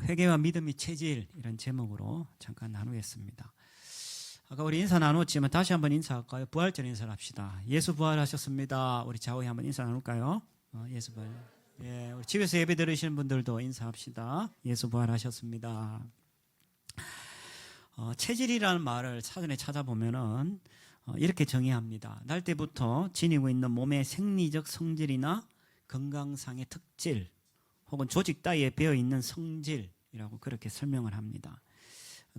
회개와 믿음의 체질, 이런 제목으로 잠깐 나누겠습니다. 아까 우리 인사 나눴지만 다시 한번 인사할까요? 부활절 인사를 합시다. 예수 부활하셨습니다. 우리 좌우에 한번 인사 나눌까요? 예수 부활. 예, 우리 집에서 예배 들으시는 분들도 인사합시다. 예수 부활하셨습니다. 체질이라는 말을 사전에 찾아보면은 이렇게 정의합니다. 날 때부터 지니고 있는 몸의 생리적 성질이나 건강상의 특질 혹은 조직 따위에 배어 있는 성질이라고 그렇게 설명을 합니다.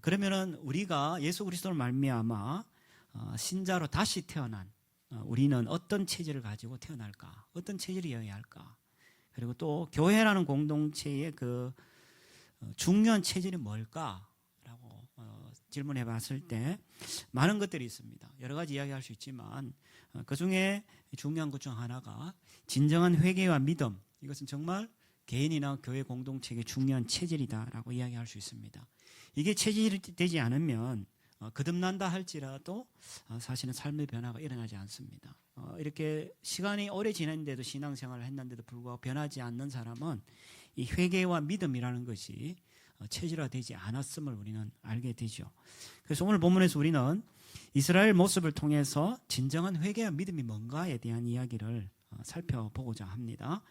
그러면은 우리가 예수 그리스도를 말미암아 신자로 다시 태어난 우리는 어떤 체질을 가지고 태어날까? 어떤 체질이어야 할까? 그리고 또 교회라는 공동체의 그 중요한 체질이 뭘까? 라고 질문해 봤을 때 많은 것들이 있습니다. 여러 가지 이야기할 수 있지만 그 중에 중요한 것 중 하나가 진정한 회개와 믿음. 이것은 정말 개인이나 교회 공동체의 중요한 체질이다라고 이야기할 수 있습니다. 이게 체질이 되지 않으면 거듭난다 할지라도 사실은 삶의 변화가 일어나지 않습니다. 이렇게 시간이 오래 지났는데도 신앙생활을 했는데도 불구하고 변하지 않는 사람은 이 회개와 믿음이라는 것이 체질화되지 않았음을 우리는 알게 되죠. 그래서 오늘 본문에서 우리는 이스라엘 모습을 통해서 진정한 회개와 믿음이 뭔가에 대한 이야기를 살펴보고자 합니다.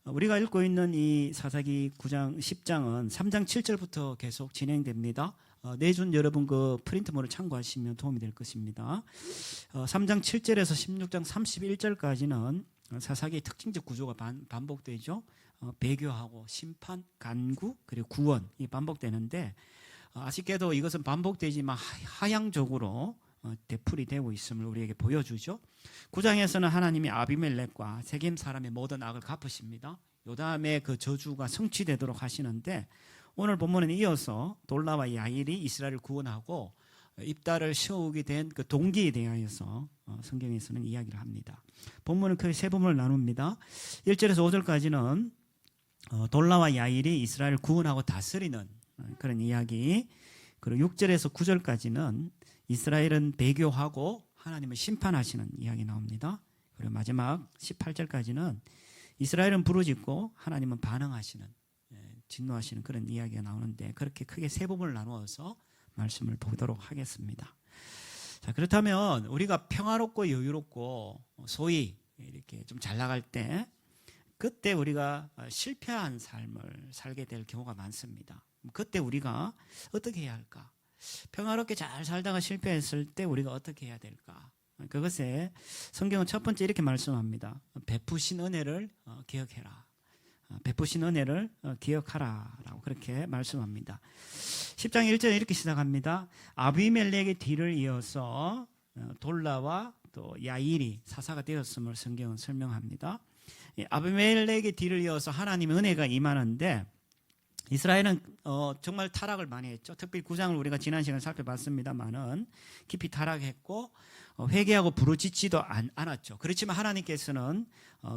우리가 읽고 있는 이 사사기 9장 10장은 3장 7절부터 계속 진행됩니다. 내준 여러분 그 프린트물을 참고하시면 도움이 될 것입니다. 3장 7절에서 16장 31절까지는 사사기의 특징적 구조가 반복되죠. 배교하고 심판, 간구, 그리고 구원 이 반복되는데 아쉽게도 이것은 반복되지만 하향적으로 되풀이 되고 있음을 우리에게 보여주죠. 9장에서는 하나님이 아비멜렉과 세겜 사람의 모든 악을 갚으십니다. 요담의 그 저주가 성취되도록 하시는데 오늘 본문에 이어서 돌라와 야일이 이스라엘을 구원하고 입다를 세우게 된 그 동기에 대하여서 성경에서는 이야기를 합니다. 본문은 크게 세 부분을 나눕니다. 1절에서 5절까지는 돌라와 야일이 이스라엘을 구원하고 다스리는 그런 이야기, 그리고 6절에서 9절까지는 이스라엘은 배교하고 하나님을 심판하시는 이야기 나옵니다. 그리고 마지막 18절까지는 이스라엘은 부르짖고 하나님은 반응하시는, 진노하시는 그런 이야기가 나오는데 그렇게 크게 세 부분을 나누어서 말씀을 보도록 하겠습니다. 자, 그렇다면 우리가 평화롭고 여유롭고 소위 이렇게 좀 잘 나갈 때 그때 우리가 실패한 삶을 살게 될 경우가 많습니다. 그때 우리가 어떻게 해야 할까? 평화롭게 잘 살다가 실패했을 때 우리가 어떻게 해야 될까? 그것에 성경은 첫 번째 이렇게 말씀합니다. 베푸신 은혜를 기억해라. 베푸신 은혜를 기억하라 라고 그렇게 말씀합니다. 10장 1절에 이렇게 시작합니다. 아비멜렉의 뒤를 이어서 돌라와 또 야일이 사사가 되었음을 성경은 설명합니다. 아비멜렉의 뒤를 이어서 하나님의 은혜가 임하는데 이스라엘은 정말 타락을 많이 했죠. 특별히 9장을 우리가 지난 시간에 살펴봤습니다만은 깊이 타락했고 회개하고 부르짖지도 않았죠. 그렇지만 하나님께서는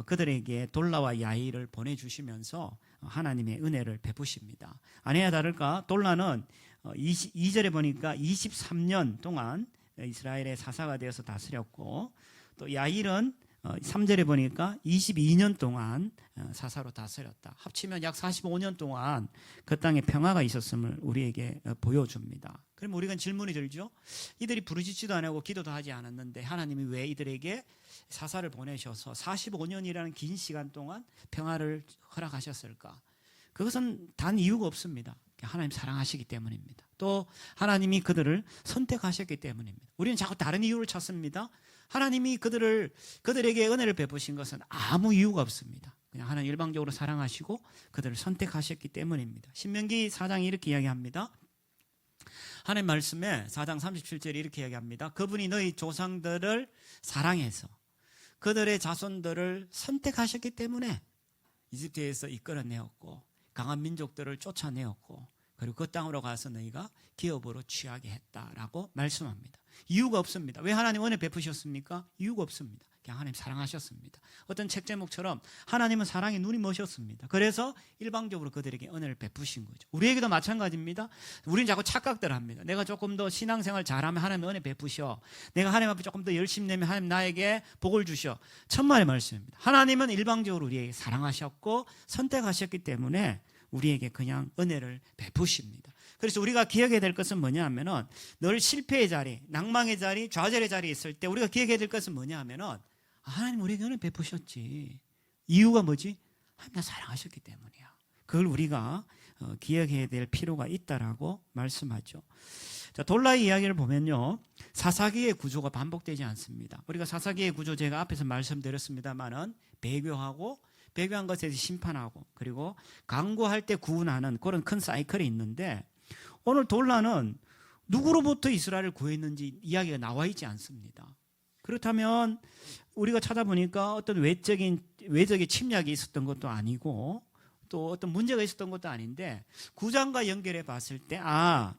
그들에게 돌라와 야일을 보내주시면서 하나님의 은혜를 베푸십니다. 아니나 다를까 돌라는 2절에 보니까 23년 동안 이스라엘의 사사가 되어서 다스렸고 또 야일은 3절에 보니까 22년 동안 사사로 다스렸다. 합치면 약 45년 동안 그 땅에 평화가 있었음을 우리에게 보여줍니다. 그럼 우리가 질문이 들죠. 이들이 부르짖지도 않고 기도도 하지 않았는데 하나님이 왜 이들에게 사사를 보내셔서 45년이라는 긴 시간 동안 평화를 허락하셨을까? 그것은 단 이유가 없습니다. 하나님 사랑하시기 때문입니다. 또 하나님이 그들을 선택하셨기 때문입니다. 우리는 자꾸 다른 이유를 찾습니다. 하나님이 그들에게 은혜를 베푸신 것은 아무 이유가 없습니다. 그냥 하나님 일방적으로 사랑하시고 그들을 선택하셨기 때문입니다. 신명기 4장이 이렇게 이야기합니다. 하나님 말씀에 4장 37절에 이렇게 이야기합니다. 그분이 너희 조상들을 사랑해서 그들의 자손들을 선택하셨기 때문에 이집트에서 이끌어내었고 강한 민족들을 쫓아내었고 그리고 그 땅으로 가서 너희가 기업으로 취하게 했다라고 말씀합니다. 이유가 없습니다. 왜 하나님 은혜 베푸셨습니까? 이유가 없습니다. 그냥 하나님 사랑하셨습니다. 어떤 책 제목처럼 하나님은 사랑에 눈이 머셨습니다. 그래서 일방적으로 그들에게 은혜를 베푸신 거죠. 우리에게도 마찬가지입니다. 우리는 자꾸 착각들 합니다. 내가 조금 더 신앙생활 잘하면 하나님 은혜 베푸셔. 내가 하나님 앞에 조금 더 열심히 내면 하나님 나에게 복을 주셔. 천만의 말씀입니다. 하나님은 일방적으로 우리에게 사랑하셨고 선택하셨기 때문에 우리에게 그냥 은혜를 베푸십니다. 그래서 우리가 기억해야 될 것은 뭐냐 하면은 늘 실패의 자리, 낭망의 자리, 좌절의 자리에 있을 때 우리가 기억해야 될 것은 뭐냐 하면은 하나님 우리에게 은혜 베푸셨지. 이유가 뭐지? 하나님 나 사랑하셨기 때문이야. 그걸 우리가 기억해야 될 필요가 있다라고 말씀하죠. 자, 돌라의 이야기를 보면요, 사사기의 구조가 반복되지 않습니다. 우리가 사사기의 구조 제가 앞에서 말씀드렸습니다만은 배교한 것에 심판하고 그리고 강구할 때 구원하는 그런 큰 사이클이 있는데 오늘 돌라는 누구로부터 이스라엘을 구했는지 이야기가 나와 있지 않습니다. 그렇다면 우리가 찾아보니까 어떤 외적인 침략이 있었던 것도 아니고 또 어떤 문제가 있었던 것도 아닌데 9장과 연결해 봤을 때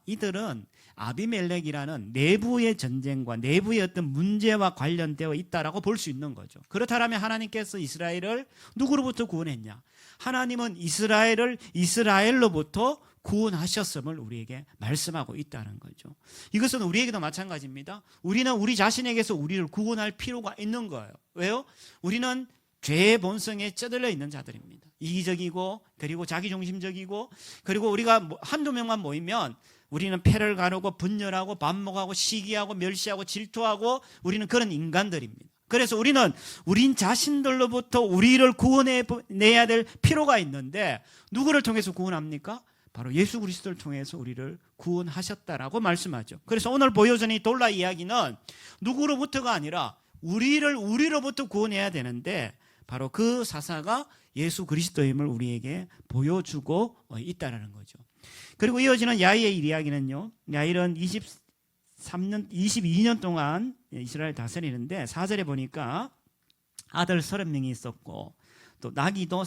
이들은 아비멜렉이라는 내부의 전쟁과 내부의 어떤 문제와 관련되어 있다라고 볼 수 있는 거죠. 그렇다면 하나님께서 이스라엘을 누구로부터 구원했냐? 하나님은 이스라엘을 이스라엘로부터 구원하셨음을 우리에게 말씀하고 있다는 거죠. 이것은 우리에게도 마찬가지입니다. 우리는 우리 자신에게서 우리를 구원할 필요가 있는 거예요. 왜요? 우리는 죄의 본성에 쩌들려 있는 자들입니다. 이기적이고 그리고 자기중심적이고 그리고 우리가 한두 명만 모이면 우리는 패를 가르고 분열하고 반목하고 시기하고 멸시하고 질투하고 우리는 그런 인간들입니다. 그래서 우리는 우린 자신들로부터 우리를 구원해내야 될 필요가 있는데 누구를 통해서 구원합니까? 바로 예수 그리스도를 통해서 우리를 구원하셨다라고 말씀하죠. 그래서 오늘 보여주는 이 돌라 이야기는 누구로부터가 아니라 우리로부터 구원해야 되는데 바로 그 사사가 예수 그리스도임을 우리에게 보여주고 있다는 거죠. 그리고 이어지는 야일의 이야기는요, 야일은 22년 동안 이스라엘 다스리는데 4절에 보니까 아들 30명이 있었고 또 나귀도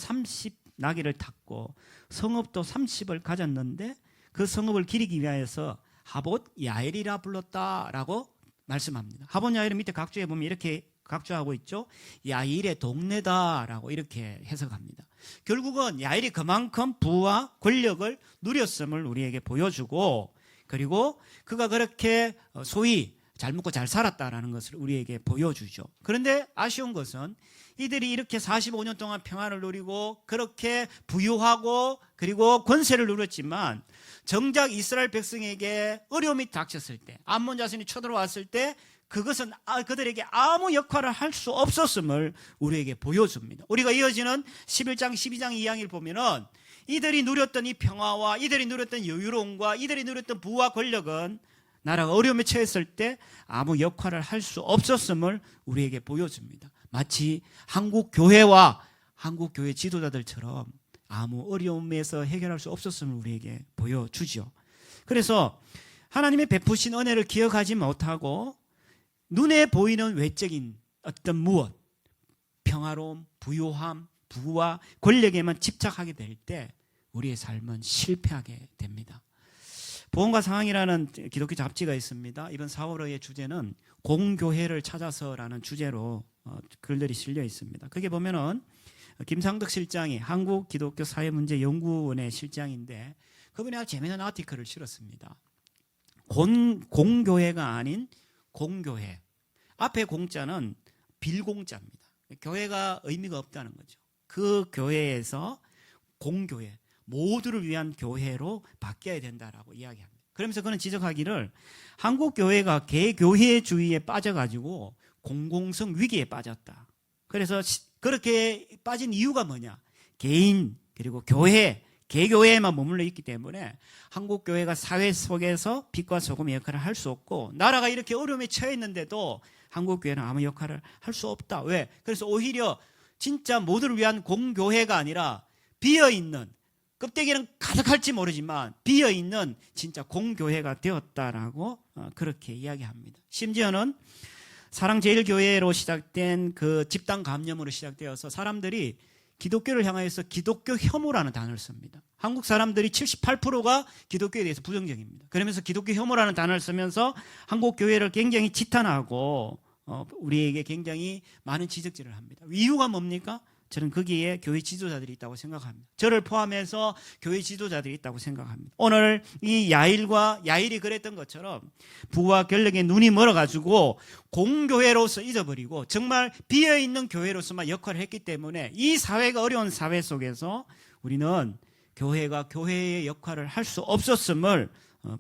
나귀를 탔고 성읍도 30을 가졌는데 그 성읍을 기리기 위하여서 하봇 야일이라 불렀다라고 말씀합니다. 하봇 야일은 밑에 각주에 보면 이렇게 각주하고 있죠. 야일의 동네다라고 이렇게 해석합니다. 결국은 야일이 그만큼 부와 권력을 누렸음을 우리에게 보여주고 그리고 그가 그렇게 소위 잘 먹고 잘 살았다라는 것을 우리에게 보여주죠. 그런데 아쉬운 것은 이들이 이렇게 45년 동안 평화를 누리고 그렇게 부유하고 그리고 권세를 누렸지만 정작 이스라엘 백성에게 어려움이 닥쳤을 때 암몬 자손이 쳐들어왔을 때 그것은 그들에게 아무 역할을 할 수 없었음을 우리에게 보여줍니다. 우리가 이어지는 11장 12장 이야기를 보면은 이들이 누렸던 이 평화와 이들이 누렸던 여유로움과 이들이 누렸던 부와 권력은 나라가 어려움에 처했을 때 아무 역할을 할 수 없었음을 우리에게 보여줍니다. 마치 한국 교회와 한국 교회 지도자들처럼 아무 어려움에서 해결할 수 없었음을 우리에게 보여주죠. 그래서 하나님의 베푸신 은혜를 기억하지 못하고 눈에 보이는 외적인 어떤 무엇, 평화로움, 부유함, 부와 권력에만 집착하게 될 때 우리의 삶은 실패하게 됩니다. 보험과 상황이라는 기독교 잡지가 있습니다. 이번 4월호의 주제는 공교회를 찾아서라는 주제로 글들이 실려 있습니다. 거기에 보면은 김상덕 실장이 한국 기독교 사회문제연구원의 실장인데 그분이 아주 재미있는 아티클을 실었습니다. 공교회가 아닌 공교회. 앞에 공자는 빌공자입니다. 교회가 의미가 없다는 거죠. 그 교회에서 공교회, 모두를 위한 교회로 바뀌어야 된다라고 이야기합니다. 그러면서 그는 지적하기를 한국 교회가 개교회주의에 빠져가지고 공공성 위기에 빠졌다. 그래서 그렇게 빠진 이유가 뭐냐? 개인 그리고 교회, 개교회에만 머물러 있기 때문에 한국 교회가 사회 속에서 빛과 소금의 역할을 할 수 없고 나라가 이렇게 어려움에 처해 있는데도 한국 교회는 아무 역할을 할 수 없다. 왜? 그래서 오히려 진짜 모두를 위한 공교회가 아니라 비어있는 껍데기는 가득할지 모르지만 비어있는 진짜 공교회가 되었다라고 그렇게 이야기합니다. 심지어는 사랑제일교회로 시작된 그 집단 감염으로 시작되어서 사람들이 기독교를 향하여서 기독교 혐오라는 단어를 씁니다. 한국 사람들이 78%가 기독교에 대해서 부정적입니다. 그러면서 기독교 혐오라는 단어를 쓰면서 한국 교회를 굉장히 지탄하고 우리에게 굉장히 많은 지적질을 합니다. 이유가 뭡니까? 저는 거기에 교회 지도자들이 있다고 생각합니다. 저를 포함해서 교회 지도자들이 있다고 생각합니다. 오늘 이 야일이 그랬던 것처럼 부와 권력에 눈이 멀어가지고 공교회로서 잊어버리고 정말 비어있는 교회로서만 역할을 했기 때문에 이 사회가 어려운 사회 속에서 우리는 교회가 교회의 역할을 할 수 없었음을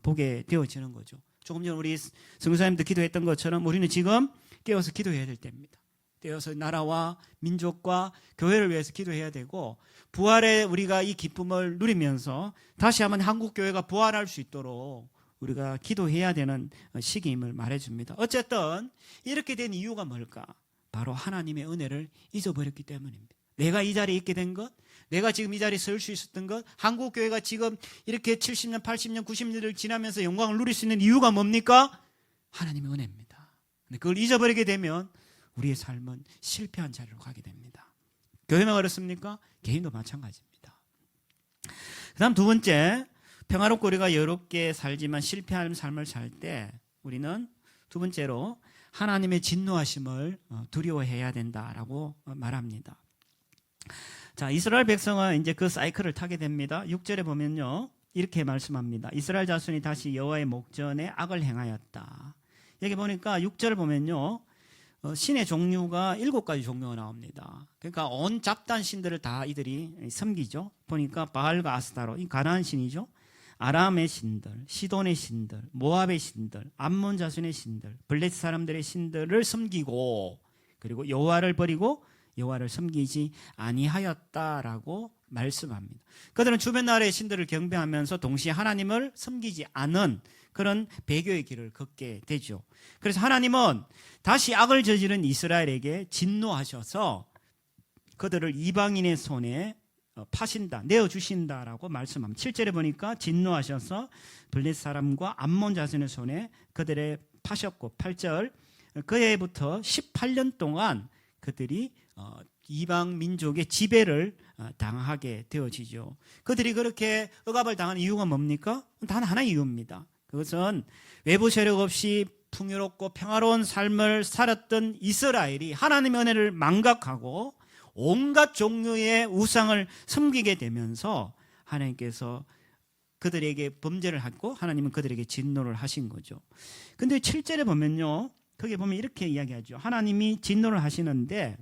보게 되어지는 거죠. 조금 전에 우리 성도사님도 기도했던 것처럼 우리는 지금 깨어서 기도해야 될 때입니다. 깨어서 나라와 민족과 교회를 위해서 기도해야 되고, 부활에 우리가 이 기쁨을 누리면서 다시 한번 한국 교회가 부활할 수 있도록 우리가 기도해야 되는 시기임을 말해줍니다. 어쨌든 이렇게 된 이유가 뭘까? 바로 하나님의 은혜를 잊어버렸기 때문입니다. 내가 이 자리에 있게 된 것, 내가 지금 이 자리에 설 수 있었던 것, 한국 교회가 지금 이렇게 70년, 80년, 90년을 지나면서 영광을 누릴 수 있는 이유가 뭡니까? 하나님의 은혜입니다. 근데 그걸 잊어버리게 되면 우리의 삶은 실패한 자리로 가게 됩니다. 교회만 그렇습니까? 개인도 마찬가지입니다. 그 다음 두 번째, 평화롭고 우리가 여롭게 살지만 실패하는 삶을 살 때 우리는 두 번째로 하나님의 진노하심을 두려워해야 된다라고 말합니다. 자, 이스라엘 백성은 이제 그 사이클을 타게 됩니다. 6절에 보면요, 이렇게 말씀합니다. 이스라엘 자손이 다시 여호와의 목전에 악을 행하였다. 여기 보니까 6절을 보면요, 신의 종류가 7가지 종류가 나옵니다. 그러니까 온 잡다한 신들을 다 이들이 섬기죠. 보니까 바알과 아스타로, 이 가나안 신이죠. 아람의 신들, 시돈의 신들, 모압의 신들, 암몬 자손의 신들, 블레셋 사람들의 신들을 섬기고, 그리고 여호와를 버리고 여호와를 섬기지 아니하였다라고 말씀합니다. 그들은 주변 나라의 신들을 경배하면서 동시에 하나님을 섬기지 않은 그런 배교의 길을 걷게 되죠. 그래서 하나님은 다시 악을 저지른 이스라엘에게 진노하셔서 그들을 이방인의 손에 파신다, 내어주신다라고 말씀합니다. 7절에 보니까 진노하셔서 블레셋 사람과 암몬 자손의 손에 그들을 파셨고, 8절 그해부터 18년 동안 그들이 이방 민족의 지배를 당하게 되어지죠. 그들이 그렇게 억압을 당한 이유가 뭡니까? 단 하나의 이유입니다. 그것은 외부 세력 없이 풍요롭고 평화로운 삶을 살았던 이스라엘이 하나님의 은혜를 망각하고 온갖 종류의 우상을 섬기게 되면서 하나님께서 그들에게 범죄를 하고 하나님은 그들에게 진노를 하신 거죠. 근데 7절에 보면요, 거기 보면 이렇게 이야기하죠. 하나님이 진노를 하시는데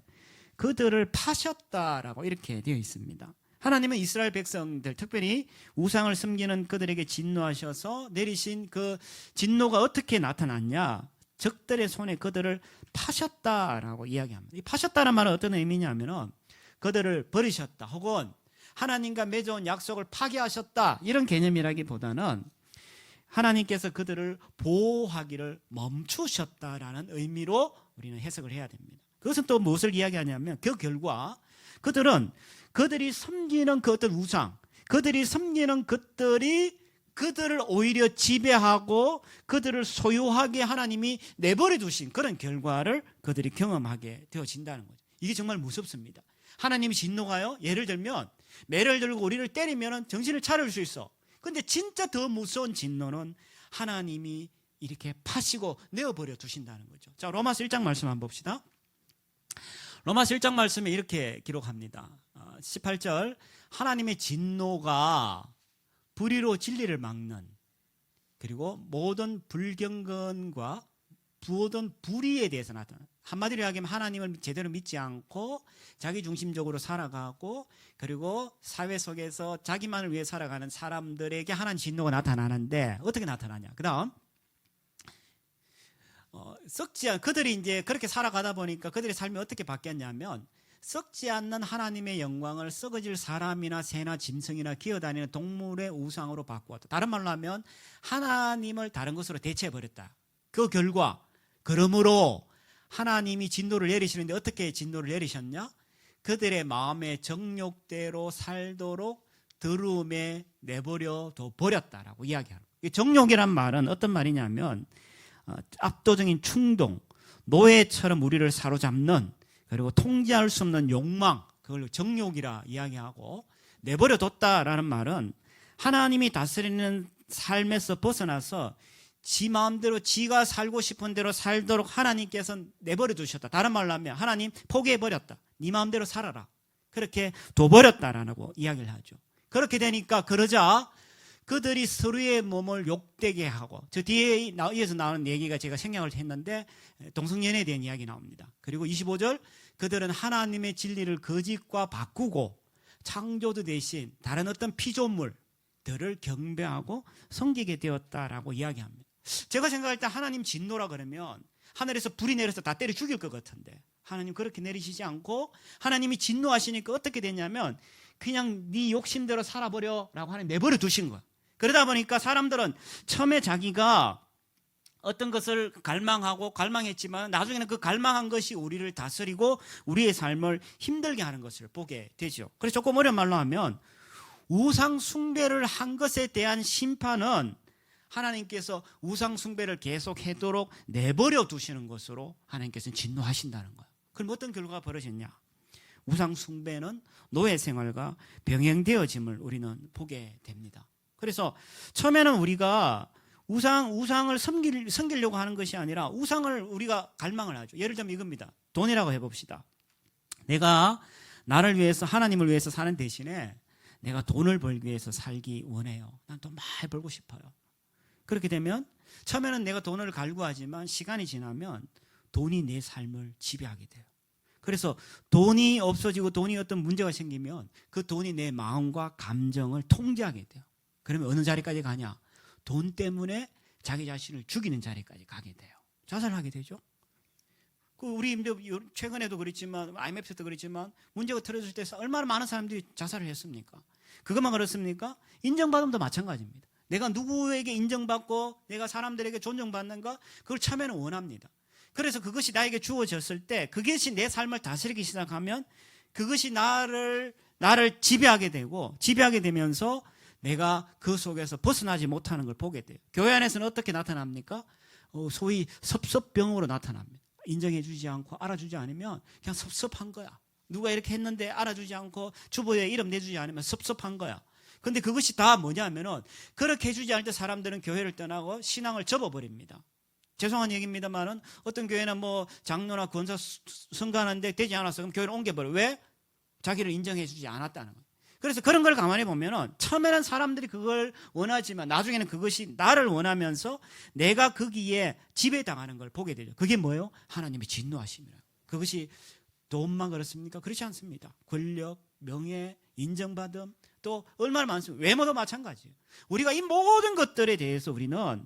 그들을 파셨다라고 이렇게 되어 있습니다. 하나님은 이스라엘 백성들, 특별히 우상을 섬기는 그들에게 진노하셔서 내리신 그 진노가 어떻게 나타났냐? 적들의 손에 그들을 파셨다라고 이야기합니다. 이 파셨다는 말은 어떤 의미냐면은 그들을 버리셨다, 혹은 하나님과 맺어온 약속을 파기하셨다, 이런 개념이라기보다는 하나님께서 그들을 보호하기를 멈추셨다라는 의미로 우리는 해석을 해야 됩니다. 그것은 또 무엇을 이야기하냐면 그 결과 그들이 섬기는 그 어떤 우상, 그들이 섬기는 것들이 그들을 오히려 지배하고 그들을 소유하게 하나님이 내버려 두신 그런 결과를 그들이 경험하게 되어진다는 거죠. 이게 정말 무섭습니다. 하나님이 진노가요, 예를 들면 매를 들고 우리를 때리면 정신을 차릴 수 있어. 근데 진짜 더 무서운 진노는 하나님이 이렇게 파시고 내어버려 두신다는 거죠. 자, 로마서 1장 말씀 한번 봅시다. 로마서 1장 말씀에 이렇게 기록합니다. 18절, 하나님의 진노가 불의로 진리를 막는, 그리고 모든 불경건과 모든 불의에 대해서 나타나는, 한마디로 이야기하면 하나님을 제대로 믿지 않고 자기중심적으로 살아가고, 그리고 사회 속에서 자기만을 위해 살아가는 사람들에게 하나님 진노가 나타나는데 어떻게 나타나냐? 그 다음 썩지 않은, 그들이 이제 그렇게 살아가다 보니까 그들의 삶이 어떻게 바뀌었냐면 썩지 않는 하나님의 영광을 썩어질 사람이나 새나 짐승이나 기어다니는 동물의 우상으로 바꾸었다. 다른 말로 하면 하나님을 다른 것으로 대체해버렸다. 그 결과, 그러므로 하나님이 진노를 내리시는데 어떻게 진노를 내리셨냐? 그들의 마음의 정욕대로 살도록 더러움에 내버려 버렸다라고 이야기하는 거예요. 정욕이란 말은 어떤 말이냐면 압도적인 충동, 노예처럼 우리를 사로잡는, 그리고 통제할 수 없는 욕망, 그걸 정욕이라 이야기하고, 내버려 뒀다라는 말은 하나님이 다스리는 삶에서 벗어나서 지 마음대로 지가 살고 싶은 대로 살도록 하나님께서 내버려 두셨다. 다른 말로 하면 하나님 포기해버렸다. 네 마음대로 살아라. 그렇게 둬버렸다라고 이야기를 하죠. 그렇게 되니까 그러자 그들이 서로의 몸을 욕되게 하고, 저 뒤에 이어서 나오는 얘기가 제가 생략을 했는데 동성연애에 대한 이야기 나옵니다. 그리고 25절, 그들은 하나님의 진리를 거짓과 바꾸고 창조주 대신 다른 어떤 피조물들을 경배하고 섬기게 되었다라고 이야기합니다. 제가 생각할 때 하나님 진노라 그러면 하늘에서 불이 내려서 다 때려 죽일 것 같은데 하나님 그렇게 내리시지 않고 하나님이 진노하시니까 어떻게 됐냐면 그냥 네 욕심대로 살아버려라고 하나님 내버려 두신 거야. 그러다 보니까 사람들은 처음에 자기가 어떤 것을 갈망했지만 나중에는 그 갈망한 것이 우리를 다스리고 우리의 삶을 힘들게 하는 것을 보게 되죠. 그래서 조금 어려운 말로 하면 우상 숭배를 한 것에 대한 심판은 하나님께서 우상 숭배를 계속하도록 내버려 두시는 것으로 하나님께서는 진노하신다는 거예요. 그럼 어떤 결과가 벌어졌냐? 우상 숭배는 노예 생활과 병행되어짐을 우리는 보게 됩니다. 그래서 처음에는 우리가 우상을 섬기려고 하는 것이 아니라 우상을 우리가 갈망을 하죠. 예를 들면 이겁니다. 돈이라고 해봅시다. 내가 나를 위해서 하나님을 위해서 사는 대신에 내가 돈을 벌기 위해서 살기 원해요. 난 돈 많이 벌고 싶어요. 그렇게 되면 처음에는 내가 돈을 갈구하지만 시간이 지나면 돈이 내 삶을 지배하게 돼요. 그래서 돈이 없어지고 돈이 어떤 문제가 생기면 그 돈이 내 마음과 감정을 통제하게 돼요. 그러면 어느 자리까지 가냐? 돈 때문에 자기 자신을 죽이는 자리까지 가게 돼요. 자살하게 되죠. 우리 최근에도 그랬지만 IMF 때도 그랬지만 문제가 터졌을 때 얼마나 많은 사람들이 자살을 했습니까? 그것만 그렇습니까? 인정받음도 마찬가지입니다. 내가 누구에게 인정받고 내가 사람들에게 존중받는가? 그걸 처음에는 원합니다. 그래서 그것이 나에게 주어졌을 때 그것이 내 삶을 다스리기 시작하면 그것이 나를 지배하게 되고 지배하게 되면서 내가 그 속에서 벗어나지 못하는 걸 보게 돼요. 교회 안에서는 어떻게 나타납니까? 소위 섭섭병으로 나타납니다. 인정해 주지 않고 알아주지 않으면 그냥 섭섭한 거야. 누가 이렇게 했는데 알아주지 않고 주보에 이름 내주지 않으면 섭섭한 거야. 근데 그것이 다 뭐냐면은 그렇게 해주지 않을 때 사람들은 교회를 떠나고 신앙을 접어버립니다. 죄송한 얘기입니다만은 어떤 교회는 뭐 장로나 권사 선거하는데 되지 않았어. 그럼 교회를 옮겨버려. 왜? 자기를 인정해 주지 않았다는 거예요. 그래서 그런 걸 가만히 보면은 처음에는 사람들이 그걸 원하지만 나중에는 그것이 나를 원하면서 내가 거기에 지배당하는 걸 보게 되죠. 그게 뭐예요? 하나님의 진노하심이라. 그것이 돈만 그렇습니까? 그렇지 않습니다. 권력, 명예, 인정받음 또 얼마나 많습니까? 외모도 마찬가지예요. 우리가 이 모든 것들에 대해서 우리는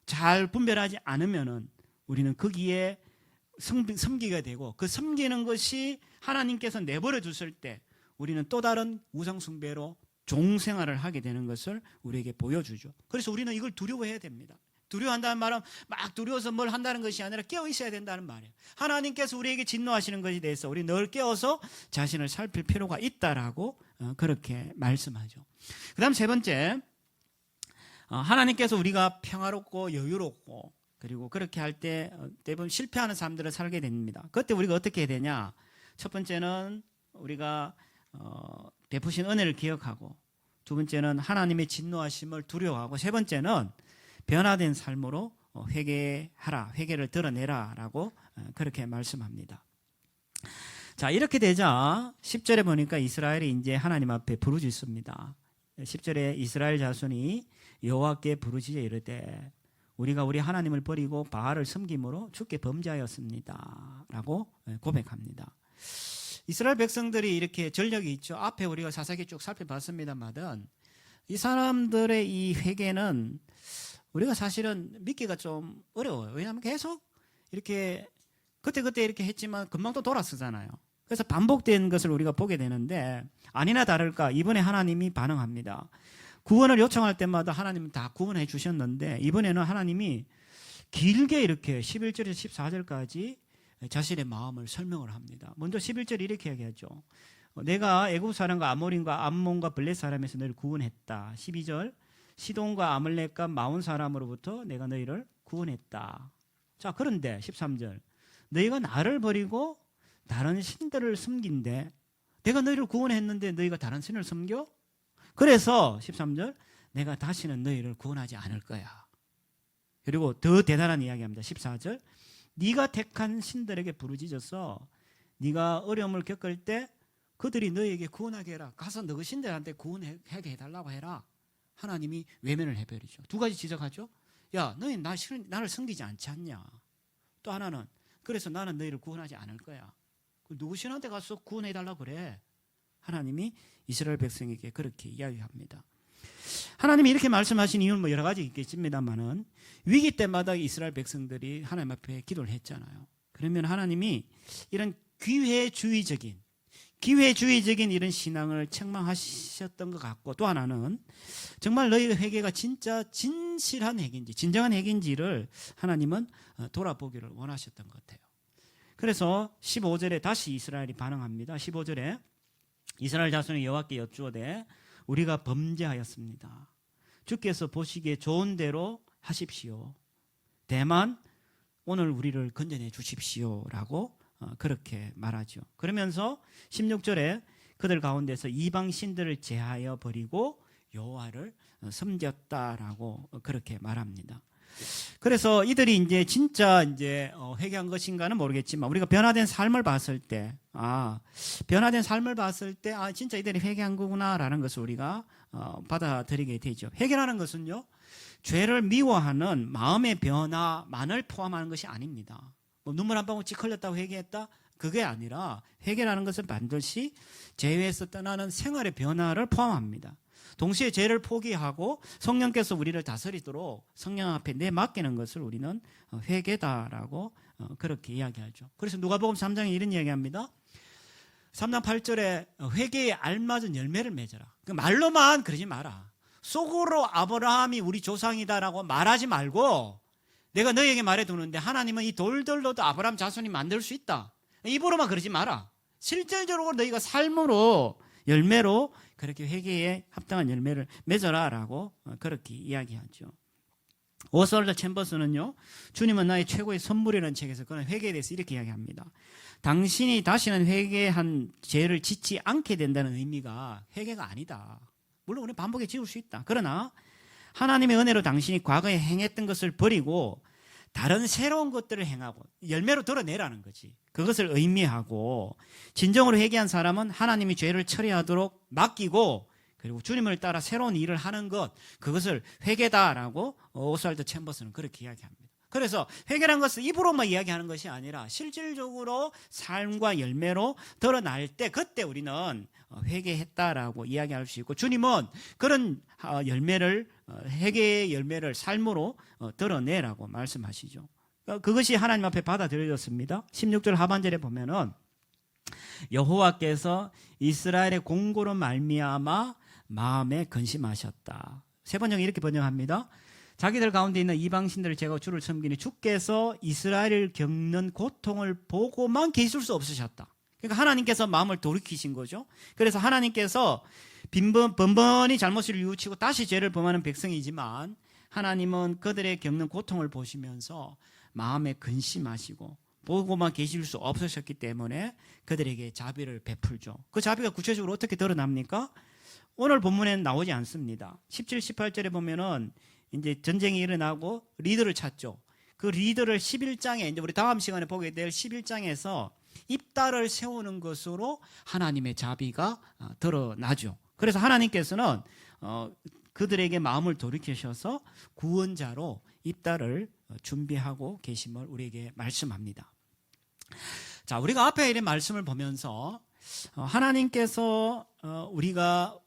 잘 분별하지 않으면은 우리는 거기에 섬기게 되고 그 섬기는 것이 하나님께서 내버려 두실 때 우리는 또 다른 우상 숭배로 종생활을 하게 되는 것을 우리에게 보여주죠. 그래서 우리는 이걸 두려워해야 됩니다. 두려워한다는 말은 막 두려워서 뭘 한다는 것이 아니라 깨어 있어야 된다는 말이에요. 하나님께서 우리에게 진노하시는 것에 대해서 우리 늘 깨어서 자신을 살필 필요가 있다라고 그렇게 말씀하죠. 그 다음 세 번째, 하나님께서 우리가 평화롭고 여유롭고 그리고 그렇게 할 때 대부분 실패하는 사람들을 살게 됩니다. 그때 우리가 어떻게 해야 되냐? 첫 번째는 우리가 베푸신 은혜를 기억하고 두 번째는 하나님의 진노하심을 두려워하고 세 번째는 변화된 삶으로 회개하라, 회개를 드러내라라고 그렇게 말씀합니다. 자, 이렇게 되자 10절에 보니까 이스라엘이 이제 하나님 앞에 부르짖습니다. 10절에 이스라엘 자손이 여호와께 부르짖어 이르되 우리가 우리 하나님을 버리고 바알을 섬김으로 주께 범죄하였습니다 라고 고백합니다. 이스라엘 백성들이 이렇게 전력이 있죠. 앞에 우리가 자세하게 쭉 살펴봤습니다만 이 사람들의 이 회개는 우리가 사실은 믿기가 좀 어려워요. 왜냐하면 계속 이렇게 그때 이렇게 했지만 금방 또 돌아서잖아요. 그래서 반복된 것을 우리가 보게 되는데 아니나 다를까 이번에 하나님이 반응합니다. 구원을 요청할 때마다 하나님은 다 구원해 주셨는데 이번에는 하나님이 길게 이렇게 11절에서 14절까지 자신의 마음을 설명을 합니다. 먼저 11절 이렇게 얘기하죠. 내가 애굽 사람과 아모린과 암몬과 블렛 사람에서 너희를 구원했다. 12절 시돈과 아말렉과 마온 사람으로부터 내가 너희를 구원했다. 자, 그런데 13절 너희가 나를 버리고 다른 신들을 섬긴데 내가 너희를 구원했는데 너희가 다른 신을 섬겨? 그래서 13절 내가 다시는 너희를 구원하지 않을 거야. 그리고 더 대단한 이야기합니다. 14절 네가 택한 신들에게 부르짖어서 네가 어려움을 겪을 때 그들이 너희에게 구원하게 해라. 가서 너 신들한테 구원하게 해달라고 해라. 하나님이 외면을 해버리죠. 두 가지 지적하죠. 야, 너희 나를 섬기지 않지 않냐. 또 하나는 그래서 나는 너희를 구원하지 않을 거야. 누구 신한테 가서 구원해달라고 그래. 하나님이 이스라엘 백성에게 그렇게 이야기합니다. 하나님이 이렇게 말씀하신 이유는 뭐 여러 가지 있겠습니다만은 위기 때마다 이스라엘 백성들이 하나님 앞에 기도를 했잖아요. 그러면 하나님이 이런 기회주의적인 이런 신앙을 책망하셨던 것 같고, 또 하나는 정말 너희의 회개가 진짜 진실한 회개인지 진정한 회개인지를 하나님은 돌아보기를 원하셨던 것 같아요. 그래서 15절에 다시 이스라엘이 반응합니다. 15절에 이스라엘 자손이 여호와께 여쭈어대 우리가 범죄하였습니다. 주께서 보시기에 좋은 대로 하십시오. 다만 오늘 우리를 건져내 주십시오라고 그렇게 말하죠. 그러면서 16절에 그들 가운데서 이방 신들을 제하여 버리고 여호와를 섬겼다라고 그렇게 말합니다. 그래서 이들이 이제 진짜 이제 회개한 것인가는 모르겠지만 우리가 변화된 삶을 봤을 때 진짜 이들이 회개한 거구나라는 것을 우리가 받아들이게 되죠. 회개라는 것은요, 죄를 미워하는 마음의 변화만을 포함하는 것이 아닙니다. 뭐 눈물 한 방울 씩 흘렸다고 회개했다? 그게 아니라 회개라는 것은 반드시 죄에서 떠나는 생활의 변화를 포함합니다. 동시에 죄를 포기하고 성령께서 우리를 다스리도록 성령 앞에 내맡기는 것을 우리는 회개다라고 그렇게 이야기하죠. 그래서 누가복음 3장에 이런 이야기합니다. 3장 8절에 회개에 알맞은 열매를 맺어라. 말로만 그러지 마라. 속으로 아브라함이 우리 조상이다라고 말하지 말고, 내가 너희에게 말해두는데 하나님은 이 돌들로도 아브라함 자손이 만들 수 있다. 입으로만 그러지 마라. 실질적으로 너희가 삶으로 열매로 그렇게 회개에 합당한 열매를 맺어라라고 그렇게 이야기하죠. 오스월드 챔버스는요, 주님은 나의 최고의 선물이라는 책에서 그런 회개에 대해서 이렇게 이야기합니다. 당신이 다시는 회개한 죄를 짓지 않게 된다는 의미가 회개가 아니다. 물론 우리는 반복해 지을 수 있다. 그러나 하나님의 은혜로 당신이 과거에 행했던 것을 버리고 다른 새로운 것들을 행하고 열매로 드러내라는 거지. 그것을 의미하고, 진정으로 회개한 사람은 하나님이 죄를 처리하도록 맡기고, 그리고 주님을 따라 새로운 일을 하는 것, 그것을 회개다라고 오스왈드 챔버스는 그렇게 이야기합니다. 그래서 회개라는 것은 입으로만 이야기하는 것이 아니라 실질적으로 삶과 열매로 드러날 때, 그때 우리는 회개했다라고 이야기할 수 있고, 주님은 그런 열매를, 회개의 열매를 삶으로 드러내라고 말씀하시죠. 그것이 하나님 앞에 받아들여졌습니다. 16절 하반절에 보면은 여호와께서 이스라엘의 공고로 말미암아 마음에 근심하셨다. 세 번역이 이렇게 번역합니다. 자기들 가운데 있는 이방신들을 제가 주를 섬기니 주께서 이스라엘을 겪는 고통을 보고만 계실 수 없으셨다. 그러니까 하나님께서 마음을 돌이키신 거죠. 그래서 하나님께서 번번이 잘못을 뉘우치고 다시 죄를 범하는 백성이지만, 하나님은 그들의 겪는 고통을 보시면서 마음에 근심하시고 보고만 계실 수 없으셨기 때문에 그들에게 자비를 베풀죠. 그 자비가 구체적으로 어떻게 드러납니까? 오늘 본문에는 나오지 않습니다. 17, 18절에 보면은 이제 전쟁이 일어나고 리더를 찾죠. 그 리더를 11장에, 이제 우리 다음 시간에 보게 될 11장에서 입다를 세우는 것으로 하나님의 자비가 드러나죠. 그래서 하나님께서는 그들에게 마음을 돌이키셔서 구원자로 입다를 준비하고 계심을 우리에게 말씀합니다. 자, 우리가 앞에 이런 말씀을 보면서 하나님께서 우리가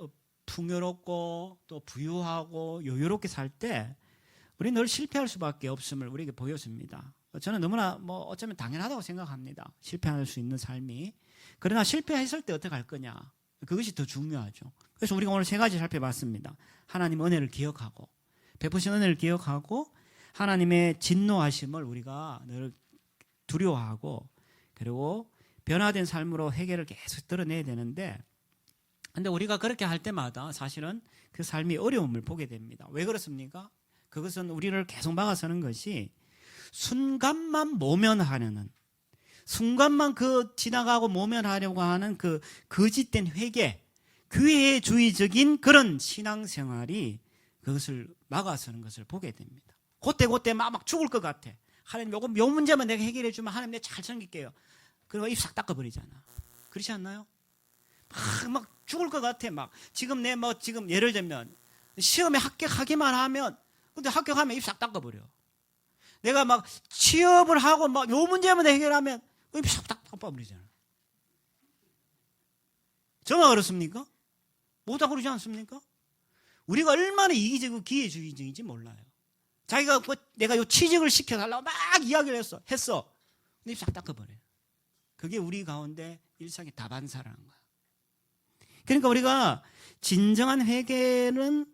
풍요롭고 또 부유하고 여유롭게 살 때 우리 늘 실패할 수밖에 없음을 우리에게 보여줍니다. 저는 너무나 어쩌면 당연하다고 생각합니다. 실패할 수 있는 삶이. 그러나 실패했을 때 어떻게 할 거냐, 그것이 더 중요하죠. 그래서 우리가 오늘 세 가지 살펴봤습니다. 하나님 은혜를 기억하고, 베푸신 은혜를 기억하고, 하나님의 진노하심을 우리가 늘 두려워하고, 그리고 변화된 삶으로 회개를 계속 드러내야 되는데, 근데 우리가 그렇게 할 때마다 사실은 그 삶이 어려움을 보게 됩니다. 왜 그렇습니까? 그것은 우리를 계속 막아서는 것이 순간만 모면하려는, 순간만 지나가고 모면하려고 하는 그 거짓된 회개, 기회주의적인 그런 신앙생활이 그것을 막아서는 것을 보게 됩니다. 그때 막 죽을 것 같아. 하나님 요 문제만 내가 해결해 주면 하나님 내가 잘 섬길게요. 그리고 입 싹 닦아버리잖아. 그렇지 않나요? 막 죽을 것 같아. 지금 지금 예를 들면 시험에 합격하기만 하면, 근데 합격하면 입 싹 닦아버려. 내가 취업을 하고 요 문제만 해결하면 입 싹 닦아버리잖아. 저만 그렇습니까? 모두 다 그러지 않습니까? 우리가 얼마나 이기적이고 기회주의적인지 몰라요. 자기가 내가 요 취직을 시켜달라고 막 이야기를 했어. 근데 싹 닦아버려요. 그게 우리 가운데 일상의 다반사라는 거야. 그러니까 우리가 진정한 회개는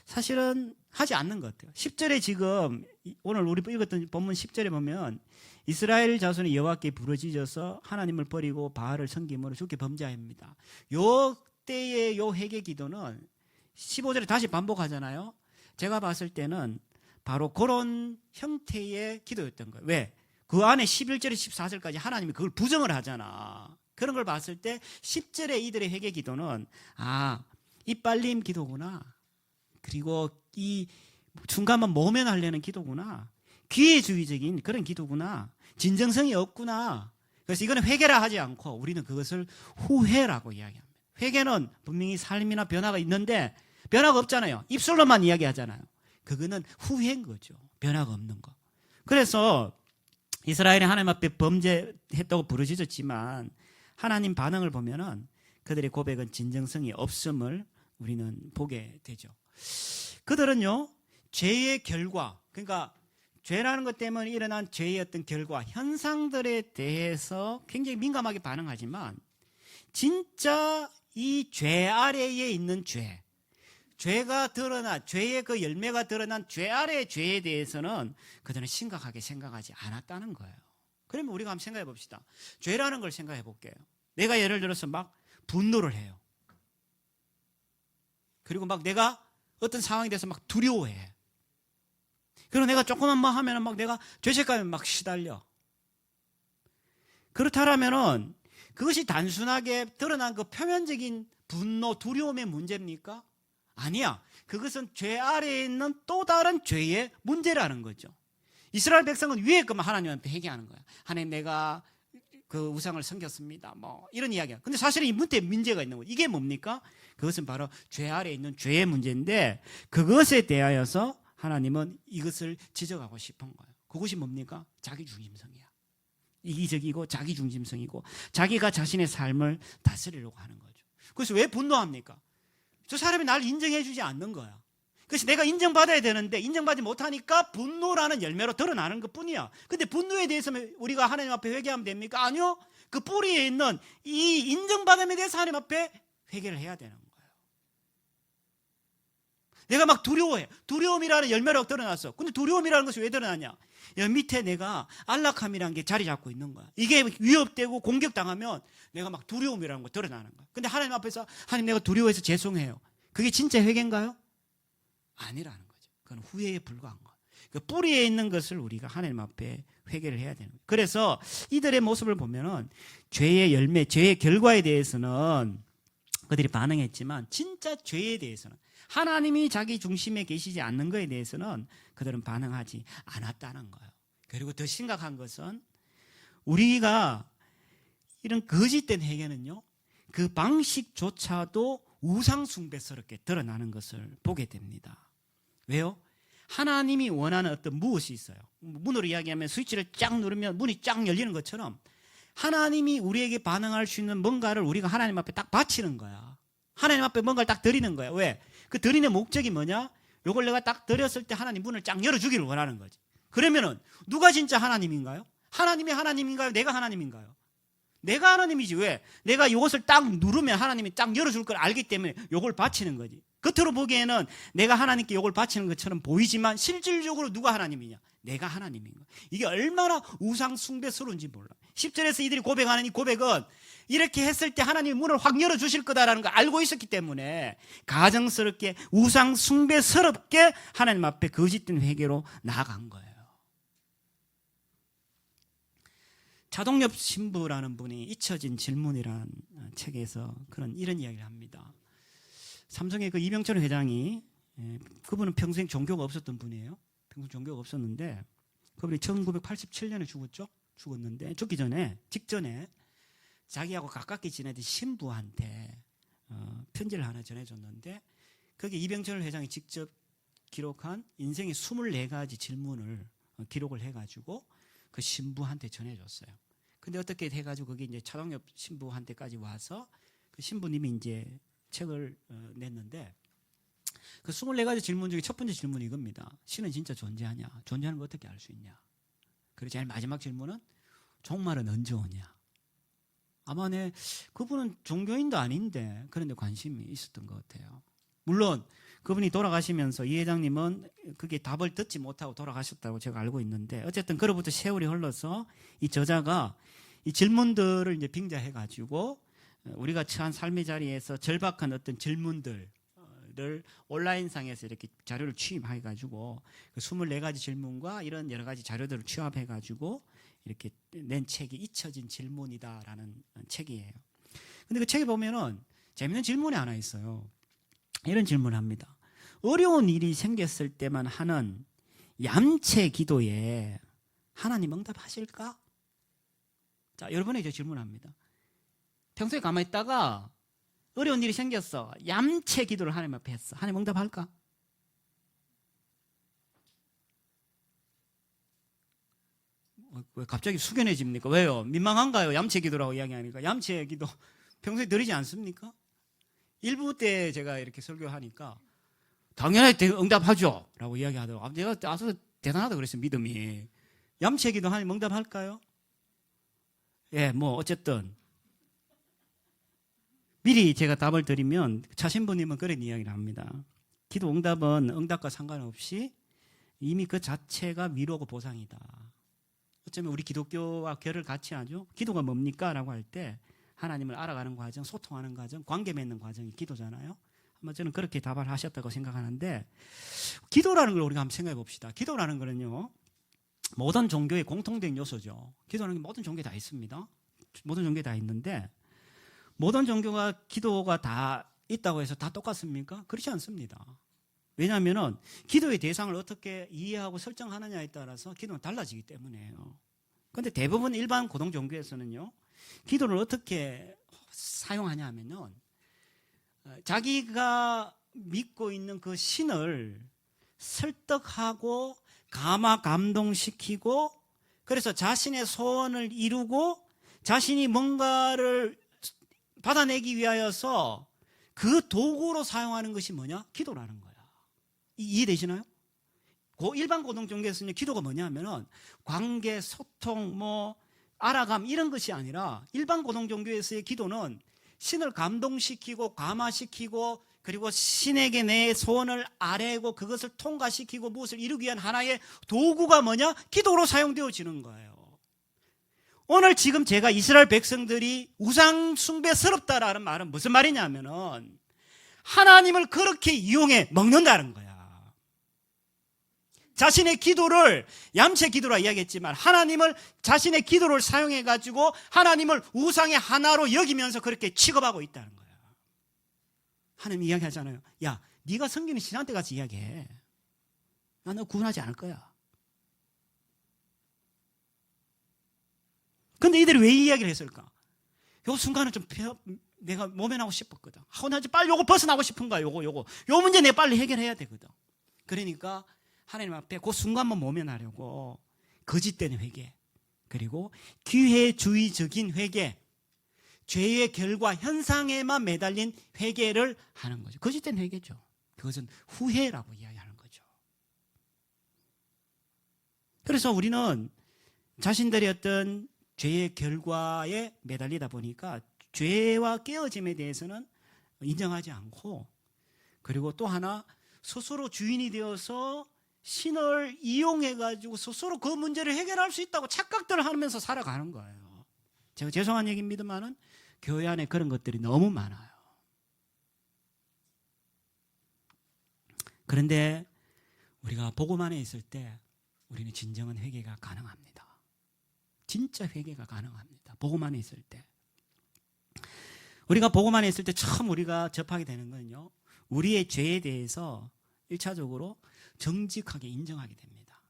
사실은 하지 않는 것 같아요. 10절에 지금 오늘 우리 읽었던 본문 10절에 보면 이스라엘 자손이 여호와께 부르짖어서 하나님을 버리고 바알을 섬김으로 주께 범죄합니다. 요 때의 요 회개 기도는 15절에 다시 반복하잖아요. 제가 봤을 때는 바로 그런 형태의 기도였던 거예요. 왜? 그 안에 11절에 14절까지 하나님이 그걸 부정을 하잖아. 그런 걸 봤을 때 10절에 이들의 회개 기도는 이 빨림 기도구나. 그리고 이 중간만 모면하려는 기도구나. 기회주의적인 그런 기도구나. 진정성이 없구나. 그래서 이거는 회개라 하지 않고 우리는 그것을 후회라고 이야기합니다. 회개는 분명히 삶이나 변화가 있는데 변화가 없잖아요. 입술로만 이야기하잖아요. 그거는 후회인 거죠. 변화가 없는 거. 그래서 이스라엘이 하나님 앞에 범죄했다고 부르짖었지만 하나님 반응을 보면은 그들의 고백은 진정성이 없음을 우리는 보게 되죠. 그들은요, 죄의 결과, 그러니까 죄라는 것 때문에 일어난 죄의 어떤 결과, 현상들에 대해서 굉장히 민감하게 반응하지만 진짜 이 죄 아래에 있는 죄가 드러난, 죄의 그 열매가 드러난 죄 아래의 죄에 대해서는 그들은 심각하게 생각하지 않았다는 거예요. 그러면 우리가 한번 생각해 봅시다. 죄라는 걸 생각해 볼게요. 내가 예를 들어서 막 분노를 해요. 그리고 막 내가 어떤 상황에 대해서 막 두려워해. 그리고 내가 조금만 뭐 하면 막 내가 죄책감에 막 시달려. 그렇다면은 그것이 단순하게 드러난 그 표면적인 분노, 두려움의 문제입니까? 아니야. 그것은 죄 아래에 있는 또 다른 죄의 문제라는 거죠. 이스라엘 백성은 위에 것만 하나님한테 회개하는 거야. 하나님, 내가 그 우상을 섬겼습니다. 뭐 이런 이야기야. 근데 사실은 이 문제에 문제가 있는 거예요. 이게 뭡니까? 그것은 바로 죄 아래에 있는 죄의 문제인데 그것에 대하여서 하나님은 이것을 지적하고 싶은 거예요. 그것이 뭡니까? 자기중심성이야. 이기적이고 자기중심성이고 자기가 자신의 삶을 다스리려고 하는 거죠. 그래서 왜 분노합니까? 저 사람이 나를 인정해 주지 않는 거야. 그래서 내가 인정받아야 되는데 인정받지 못하니까 분노라는 열매로 드러나는 것뿐이야. 근데 분노에 대해서 우리가 하나님 앞에 회개하면 됩니까? 아니요. 그 뿌리에 있는 이 인정받음에 대해서 하나님 앞에 회개를 해야 되는 거예요. 내가 막 두려워해. 두려움이라는 열매로 드러났어. 근데 두려움이라는 것이 왜 드러나냐? 여기 밑에 내가 안락함이라는 게 자리 잡고 있는 거야. 이게 위협되고 공격당하면 내가 막 두려움이라는 거 드러나는 거야. 근데 하나님 앞에서 하나님, 내가 두려워해서 죄송해요. 그게 진짜 회개인가요? 아니라는 거죠. 그건 후회에 불과한 거. 그 뿌리에 있는 것을 우리가 하나님 앞에 회개를 해야 되는 거예요. 그래서 이들의 모습을 보면은 죄의 열매, 죄의 결과에 대해서는 그들이 반응했지만 진짜 죄에 대해서는 하나님이 자기 중심에 계시지 않는 것에 대해서는 그들은 반응하지 않았다는 거예요. 그리고 더 심각한 것은 우리가 이런 거짓된 회개는요, 그 방식조차도 우상숭배스럽게 드러나는 것을 보게 됩니다. 왜요? 하나님이 원하는 어떤 무엇이 있어요. 문으로 이야기하면 스위치를 쫙 누르면 문이 쫙 열리는 것처럼 하나님이 우리에게 반응할 수 있는 뭔가를 우리가 하나님 앞에 딱 바치는 거야. 하나님 앞에 뭔가를 딱 드리는 거야. 왜? 그 드리는 목적이 뭐냐? 요걸 내가 딱 드렸을 때 하나님 문을 쫙 열어주기를 원하는 거지. 그러면은 누가 진짜 하나님인가요? 하나님이 하나님인가요? 내가 하나님인가요? 내가 하나님이지. 왜? 내가 이것을 딱 누르면 하나님이 딱 열어줄 걸 알기 때문에 이걸 바치는 거지. 겉으로 보기에는 내가 하나님께 이걸 바치는 것처럼 보이지만 실질적으로 누가 하나님이냐? 내가 하나님인 거야. 이게 얼마나 우상 숭배스러운지 몰라. 10절에서 이들이 고백하는 이 고백은 이렇게 했을 때 하나님이 문을 확 열어주실 거다라는 걸 알고 있었기 때문에 가정스럽게 우상 숭배스럽게 하나님 앞에 거짓된 회개로 나아간 거예요. 차동엽 신부라는 분이 잊혀진 질문이라는 책에서 이런 이야기를 합니다. 삼성의 그 이병철 회장이, 그분은 평생 종교가 없었던 분이에요. 평생 종교가 없었는데 그분이 1987년에 죽었는데 죽기 전에, 직전에 자기하고 가깝게 지내던 신부한테 편지를 하나 전해줬는데 거기에 이병철 회장이 직접 기록한 인생의 24가지 질문을 기록을 해가지고 그 신부한테 전해줬어요. 근데 어떻게 해가지고 그게 이제 차동엽 신부한테까지 와서 그 신부님이 이제 책을 냈는데 그 24가지 질문 중에 첫 번째 질문이 이겁니다. 신은 진짜 존재하냐? 존재하는 걸 어떻게 알 수 있냐? 그리고 제일 마지막 질문은 종말은 언제 오냐? 아마 그분은 종교인도 아닌데 그런데 관심이 있었던 것 같아요. 물론 그분이 돌아가시면서 이 회장님은 그게 답을 듣지 못하고 돌아가셨다고 제가 알고 있는데 어쨌든 그로부터 세월이 흘러서 이 저자가 이 질문들을 이제 빙자해가지고 우리가 처한 삶의 자리에서 절박한 어떤 질문들을 온라인상에서 이렇게 자료를 취입해가지고 그 24가지 질문과 이런 여러 가지 자료들을 취합해가지고 이렇게 낸 책이 잊혀진 질문이다라는 책이에요. 근데 그 책에 보면은 재밌는 질문이 하나 있어요. 이런 질문을 합니다. 어려운 일이 생겼을 때만 하는 얌체 기도에 하나님 응답하실까? 자, 여러분에게 질문합니다. 평소에 가만히 있다가 어려운 일이 생겼어. 얌체 기도를 하나님 앞에 했어. 하나님 응답할까? 왜 갑자기 숙연해집니까? 왜요? 민망한가요? 얌체 기도라고 이야기하니까. 얌체 기도 평소에 드리지 않습니까? 일부 때 제가 이렇게 설교하니까 당연히 응답하죠 라고 이야기하더라고요. 내가 아주 대단하다 그랬어요. 믿음이. 얌체 기도 하나님 응답할까요? 예, 뭐 어쨌든 미리 제가 답을 드리면 차신부님은 그런 이야기를 합니다. 기도 응답은 응답과 상관없이 이미 그 자체가 위로고 보상이다. 어쩌면 우리 기독교와 결을 같이 하죠. 기도가 뭡니까? 라고 할 때 하나님을 알아가는 과정, 소통하는 과정, 관계 맺는 과정이 기도잖아요. 아마 저는 그렇게 답을 하셨다고 생각하는데 기도라는 걸 우리가 한번 생각해 봅시다. 기도라는 거는요. 모든 종교의 공통된 요소죠. 기도라는 게 모든 종교에 다 있습니다. 모든 종교에 다 있는데 모든 종교가 기도가 다 있다고 해서 다 똑같습니까? 그렇지 않습니다. 왜냐하면 기도의 대상을 어떻게 이해하고 설정하느냐에 따라서 기도는 달라지기 때문에요. 그런데 대부분 일반 고등 종교에서는요. 기도를 어떻게 사용하냐 하면요. 자기가 믿고 있는 그 신을 설득하고 감동시키고 그래서 자신의 소원을 이루고 자신이 뭔가를 받아내기 위하여서 그 도구로 사용하는 것이 뭐냐? 기도라는 거야. 이해되시나요? 일반 고등 종교에서는 기도가 뭐냐 하면은 관계, 소통, 알아감 이런 것이 아니라 일반 고등 종교에서의 기도는 신을 감동시키고 감화시키고 그리고 신에게 내 소원을 아뢰고 그것을 통과시키고 무엇을 이루기 위한 하나의 도구가 뭐냐? 기도로 사용되어지는 거예요. 오늘 지금 제가 이스라엘 백성들이 우상 숭배스럽다라는 말은 무슨 말이냐면은 하나님을 그렇게 이용해 먹는다는 거야. 자신의 기도를 얌체 기도라 이야기했지만 하나님을 자신의 기도를 사용해 가지고 하나님을 우상의 하나로 여기면서 그렇게 취급하고 있다는 거야. 하나님 이야기하잖아요. 야, 네가 섬기는 신한테 가서 이야기해. 나 너 구원하지 않을 거야. 근데 이들이 왜 이 이야기를 했을까? 요 순간은 좀 내가 모면하고 싶었거든. 나 빨리 요거 벗어나고 싶은 거야. 요 문제 내가 빨리 해결해야 되거든. 그러니까 하나님 앞에 그 순간만 모면하려고 거짓된 회개 그리고 기회주의적인 회개 죄의 결과 현상에만 매달린 회개를 하는 거죠. 거짓된 회개죠. 그것은 후회라고 이야기하는 거죠. 그래서 우리는 자신들의 어떤 죄의 결과에 매달리다 보니까 죄와 깨어짐에 대해서는 인정하지 않고 그리고 또 하나 스스로 주인이 되어서 신을 이용해가지고 스스로 그 문제를 해결할 수 있다고 착각들을 하면서 살아가는 거예요. 제가 죄송한 얘기입니다만은 교회 안에 그런 것들이 너무 많아요. 그런데 우리가 복음 안에 있을 때 우리는 진정한 회개가 가능합니다. 진짜 회개가 가능합니다. 복음 안에 있을 때. 우리가 복음 안에 있을 때 처음 우리가 접하게 되는 건요. 우리의 죄에 대해서 1차적으로 정직하게 인정하게 됩니다.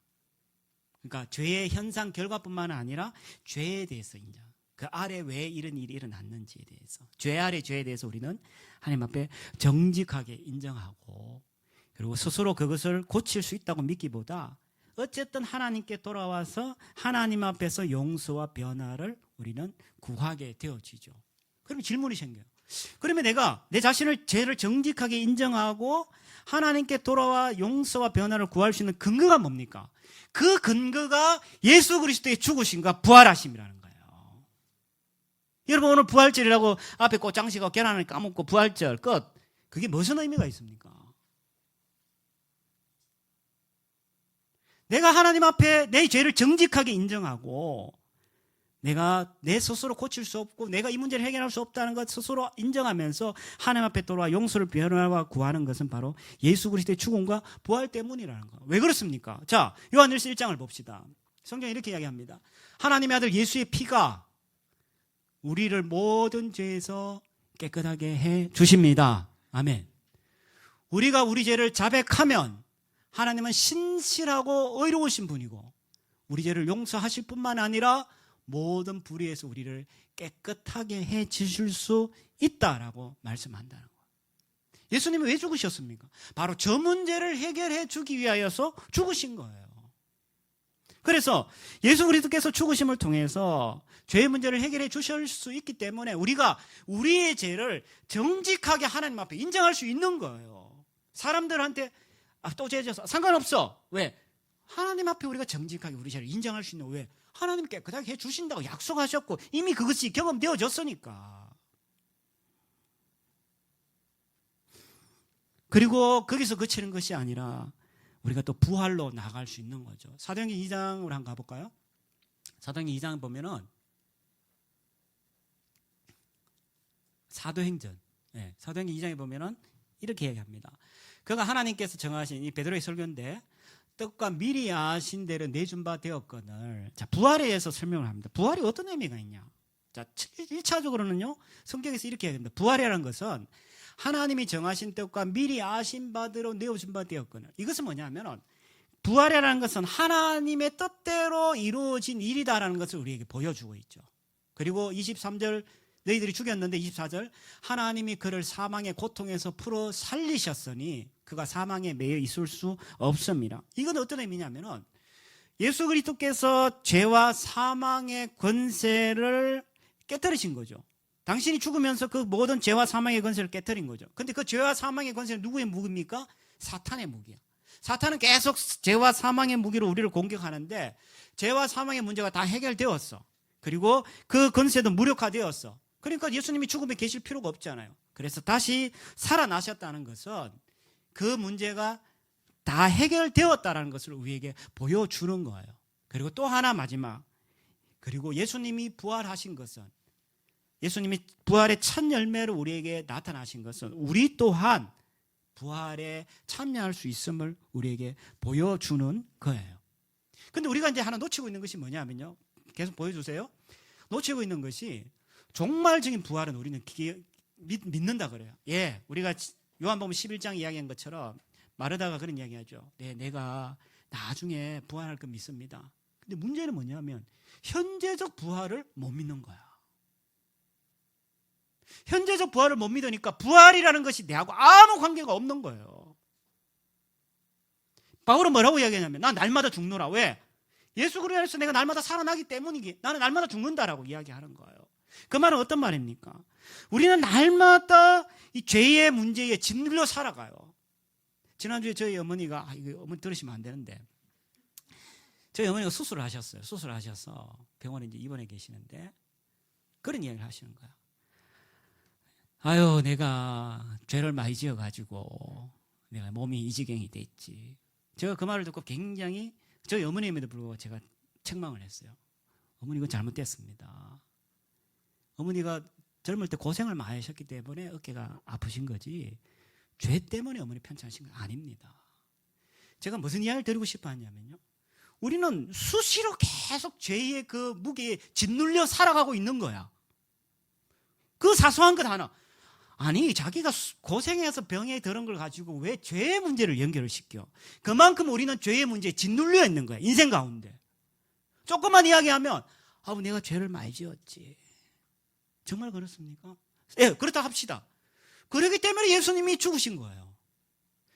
그러니까 죄의 현상 결과뿐만 아니라 죄에 대해서 인정. 그 아래 왜 이런 일이 일어났는지에 대해서 죄 아래 죄에 대해서 우리는 하나님 앞에 정직하게 인정하고 그리고 스스로 그것을 고칠 수 있다고 믿기보다 어쨌든 하나님께 돌아와서 하나님 앞에서 용서와 변화를 우리는 구하게 되어지죠. 그럼 질문이 생겨요. 그러면 내가 내 자신을 죄를 정직하게 인정하고 하나님께 돌아와 용서와 변화를 구할 수 있는 근거가 뭡니까? 그 근거가 예수 그리스도의 죽으심과 부활하심이라는 거예요. 여러분, 오늘 부활절이라고 앞에 꽃장식하고 계란을 까먹고 부활절 끝. 그게 무슨 의미가 있습니까? 내가 하나님 앞에 내 죄를 정직하게 인정하고 내가 내 스스로 고칠 수 없고 내가 이 문제를 해결할 수 없다는 것 스스로 인정하면서 하나님 앞에 돌아와 용서를 변화와 구하는 것은 바로 예수 그리스도의 죽음과 부활 때문이라는 거. 왜 그렇습니까? 자, 요한일서 1장을 봅시다. 성경이 이렇게 이야기합니다. 하나님의 아들 예수의 피가 우리를 모든 죄에서 깨끗하게 해 주십니다. 아멘. 우리가 우리 죄를 자백하면 하나님은 신실하고 의로우신 분이고 우리 죄를 용서하실 뿐만 아니라 모든 불의에서 우리를 깨끗하게 해 주실 수 있다라고 말씀한다는 거예요. 예수님이 왜 죽으셨습니까? 바로 저 문제를 해결해 주기 위하여서 죽으신 거예요. 그래서 예수 그리스도께서 죽으심을 통해서 죄의 문제를 해결해 주실 수 있기 때문에 우리가 우리의 죄를 정직하게 하나님 앞에 인정할 수 있는 거예요. 사람들한테 또 죄 져서 상관없어. 왜? 하나님 앞에 우리가 정직하게 우리 죄를 인정할 수 있는 왜? 하나님 깨끗하게 해주신다고 약속하셨고 이미 그것이 경험되어졌으니까. 그리고 거기서 그치는 것이 아니라 우리가 또 부활로 나갈 수 있는 거죠. 사도행전 2장으로 한번 가볼까요? 사도행전 2장 보면은 사도행전 2장에 보면은 이렇게 얘기합니다. 그가 하나님께서 정하신 이 베드로의 설교인데 떡과 미리 아신 대로 내준 바 되었거늘. 자, 부활에 의해서 설명을 합니다. 부활이 어떤 의미가 있냐? 자, 1차적으로는요, 성경에서 이렇게 얘기합니다. 부활이라는 것은 하나님이 정하신 떡과 미리 아신 바대로 내어준 바 되었거늘. 이것은 뭐냐면은, 부활이라는 것은 하나님의 뜻대로 이루어진 일이다라는 것을 우리에게 보여주고 있죠. 그리고 23절, 너희들이 죽였는데 24절, 하나님이 그를 사망의 고통에서 풀어 살리셨으니 그가 사망에 매여 있을 수 없습니다. 이건 어떤 의미냐면은 예수 그리스도께서 죄와 사망의 권세를 깨뜨리신 거죠. 당신이 죽으면서 그 모든 죄와 사망의 권세를 깨뜨린 거죠. 근데 그 죄와 사망의 권세는 누구의 무기입니까? 사탄의 무기야. 사탄은 계속 죄와 사망의 무기로 우리를 공격하는데 죄와 사망의 문제가 다 해결되었어. 그리고 그 권세도 무력화되었어. 그러니까 예수님이 죽음에 계실 필요가 없잖아요. 그래서 다시 살아나셨다는 것은 그 문제가 다 해결되었다는 것을 우리에게 보여주는 거예요. 그리고 또 하나 마지막. 그리고 예수님이 부활하신 것은 예수님이 부활의 첫 열매로 우리에게 나타나신 것은 우리 또한 부활에 참여할 수 있음을 우리에게 보여주는 거예요. 근데 우리가 이제 하나 놓치고 있는 것이 뭐냐면요. 계속 보여주세요. 놓치고 있는 것이 종말적인 부활은 우리는 믿는다 그래요. 예, 우리가 요한복음 11장 이야기한 것처럼 마르다가 그런 이야기하죠. 네, 내가 나중에 부활할 거 믿습니다. 근데 문제는 뭐냐면 현재적 부활을 못 믿는 거야. 현재적 부활을 못 믿으니까 부활이라는 것이 내하고 아무 관계가 없는 거예요. 바울은 뭐라고 이야기하냐면 난 날마다 죽노라. 왜? 예수 그리스도 안에서 내가 날마다 살아나기 때문이기. 나는 날마다 죽는다라고 이야기하는 거예요. 그 말은 어떤 말입니까? 우리는 날마다 이 죄의 문제에 짓눌려 살아가요. 지난주에 저희 어머니가 이거 어머니 들으시면 안 되는데 저희 어머니가 수술을 하셨어요. 수술을 하셔서 병원에 이제 입원해 계시는데 그런 이야기를 하시는 거예요. 아유, 내가 죄를 많이 지어가지고 내가 몸이 이 지경이 됐지. 제가 그 말을 듣고 굉장히 저희 어머님에도 불구하고 제가 책망을 했어요. 어머니 이건 잘못됐습니다. 어머니가 젊을 때 고생을 많이 하셨기 때문에 어깨가 아프신 거지 죄 때문에 어머니 편찮으신 건 아닙니다. 제가 무슨 이야기를 드리고 싶어 하냐면요. 우리는 수시로 계속 죄의 그 무게에 짓눌려 살아가고 있는 거야. 그 사소한 것 하나. 아니, 자기가 고생해서 병에 들은 걸 가지고 왜 죄의 문제를 연결을 시켜? 그만큼 우리는 죄의 문제에 짓눌려 있는 거야. 인생 가운데. 조금만 이야기하면 아우, 내가 죄를 많이 지었지. 정말 그렇습니까? 예, 그렇다 합시다. 그렇기 때문에 예수님이 죽으신 거예요.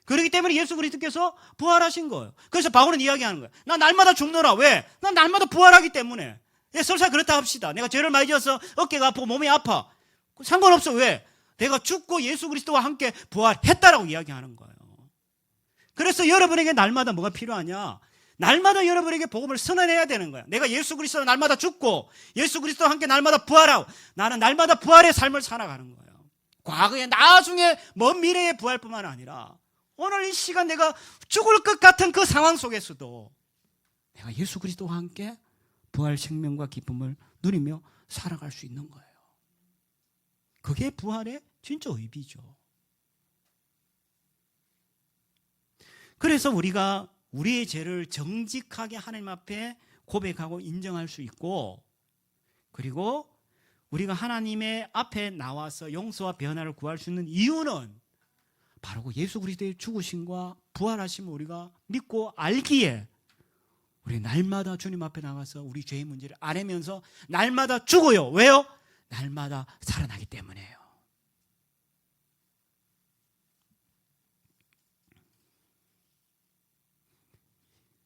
그렇기 때문에 예수 그리스도께서 부활하신 거예요. 그래서 바울은 이야기하는 거예요. 난 날마다 죽노라. 왜? 난 날마다 부활하기 때문에. 예, 설사 그렇다 합시다. 내가 죄를 많이 지어서 어깨가 아프고 몸이 아파. 상관없어. 왜? 내가 죽고 예수 그리스도와 함께 부활했다라고 이야기하는 거예요. 그래서 여러분에게 날마다 뭐가 필요하냐? 날마다 여러분에게 복음을 선언해야 되는 거야. 내가 예수 그리스도와 날마다 죽고 예수 그리스도와 함께 날마다 부활하고 나는 날마다 부활의 삶을 살아가는 거예요. 과거에 나중에 먼 미래의 부활뿐만 아니라 오늘 이 시간 내가 죽을 것 같은 그 상황 속에서도 내가 예수 그리스도와 함께 부활 생명과 기쁨을 누리며 살아갈 수 있는 거예요. 그게 부활의 진짜 의미죠. 그래서 우리가 우리의 죄를 정직하게 하나님 앞에 고백하고 인정할 수 있고, 그리고 우리가 하나님의 앞에 나와서 용서와 변화를 구할 수 있는 이유는 바로 그 예수 그리스도의 죽으심과 부활하심을 우리가 믿고 알기에 우리 날마다 주님 앞에 나가서 우리 죄의 문제를 아뢰면서 날마다 죽어요. 왜요? 날마다 살아나기 때문이에요.